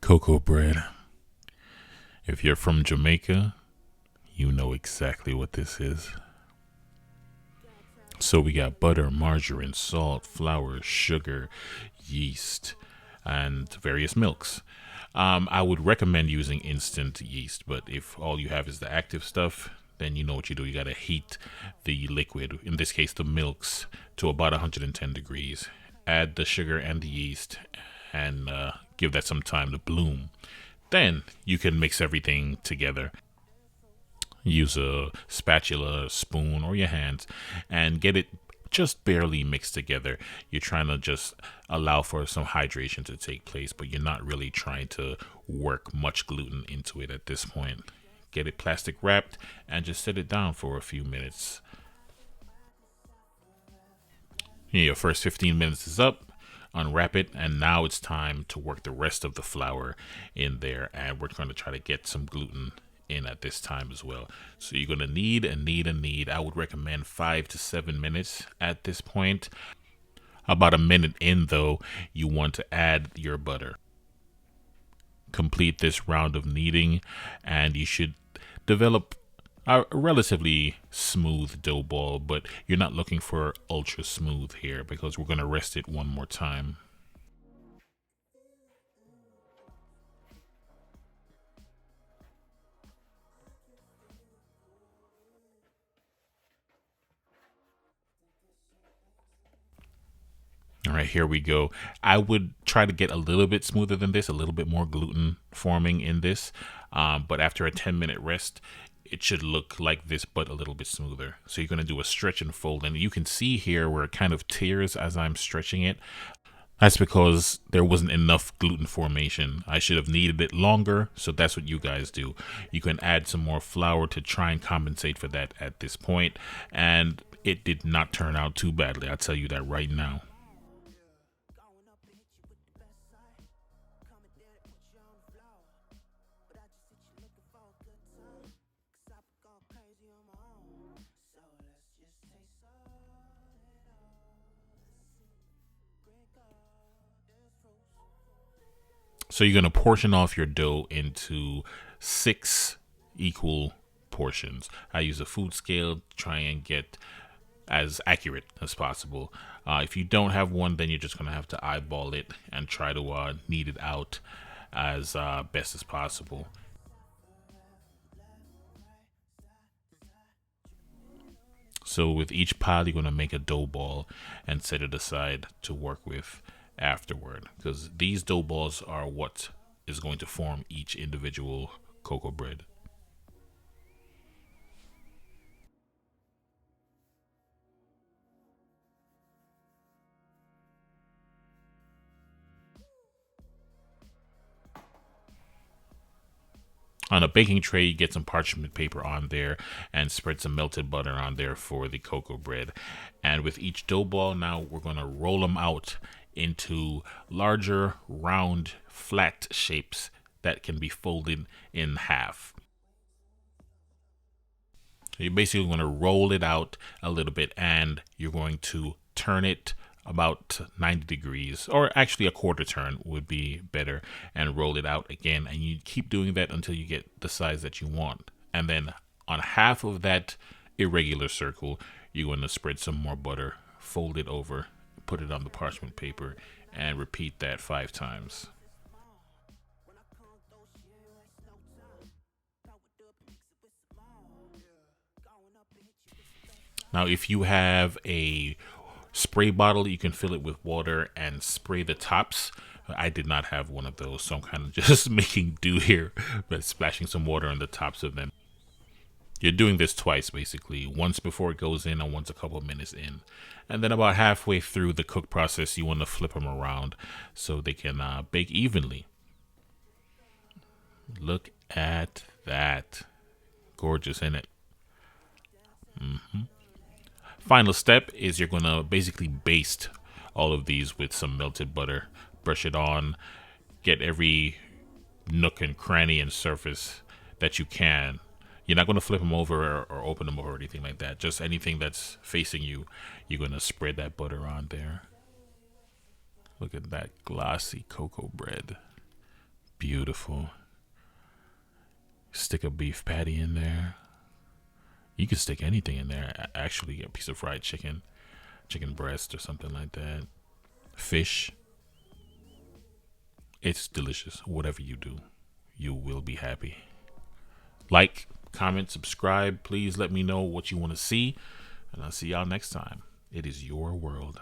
Cocoa bread. If you're from Jamaica, you know exactly what this is. So we got butter, margarine, salt, flour, sugar, yeast, and various milks. I would recommend using instant yeast, but if all you have is the active stuff, then you know what you do. You got to heat the liquid, in this case the milks, to about 110 degrees. Add the sugar and the yeast and give that some time to bloom. Then you can mix everything together. Use a spatula, spoon, or your hands and get it just barely mixed together. You're trying to just allow for some hydration to take place, but you're not really trying to work much gluten into it at this point. Get it plastic wrapped and just set it down for a few minutes. Your first 15 minutes is up. Unwrap it, and now it's time to work the rest of the flour in there, and we're going to try to get some gluten in at this time as well. So you're going to knead and knead and knead. I would recommend 5 to 7 minutes at this point. About a minute in though, you want to add your butter. Complete this round of kneading and you should develop a relatively smooth dough ball, but you're not looking for ultra smooth here because we're going to rest it one more time. All right, here we go. I would try to get a little bit smoother than this, a little bit more gluten forming in this. But after a 10-minute rest, it should look like this, but a little bit smoother. So you're going to do a stretch and fold. And you can see here where it kind of tears as I'm stretching it. That's because there wasn't enough gluten formation. I should have kneaded it longer. So that's what you guys do. You can add some more flour to try and compensate for that at this point. And it did not turn out too badly. I'll tell you that right now. So you're going to portion off your dough into 6 equal portions. I use a food scale to try and get as accurate as possible. If you don't have one, then you're just going to have to eyeball it and try to knead it out as best as possible. So with each pile, you're going to make a dough ball and set it aside to work with afterward, because these dough balls are what is going to form each individual cocoa bread. On a baking tray, you get some parchment paper on there and spread some melted butter on there for the cocoa bread. And with each dough ball, now we're going to roll them out into larger, round, flat shapes that can be folded in half. So you're basically going to roll it out a little bit and you're going to turn it about 90 degrees, or actually a quarter turn would be better, and roll it out again. And you keep doing that until you get the size that you want. And then on half of that irregular circle, you're going to spread some more butter, fold it over, put it on the parchment paper, and repeat that 5 times. Now, if you have a spray bottle, you can fill it with water and spray the tops. I did not have one of those, so I'm kind of just making do here, but splashing some water on the tops of them. You're doing this twice, basically, once before it goes in and once a couple of minutes in. And then about halfway through the cook process, you want to flip them around so they can bake evenly. Look at that. Gorgeous, isn't it? Final step is you're going to basically baste all of these with some melted butter. Brush it on. Get every nook and cranny and surface that you can. You're not going to flip them over or open them over or anything like that. Just anything that's facing you, you're going to spread that butter on there. Look at that glossy cocoa bread. Beautiful. Stick a beef patty in there. You can stick anything in there. Actually, a piece of fried chicken, chicken breast, or something like that. Fish. It's delicious. Whatever you do, you will be happy. Like, comment, subscribe. Please let me know what you want to see. And I'll see y'all next time. It is your world.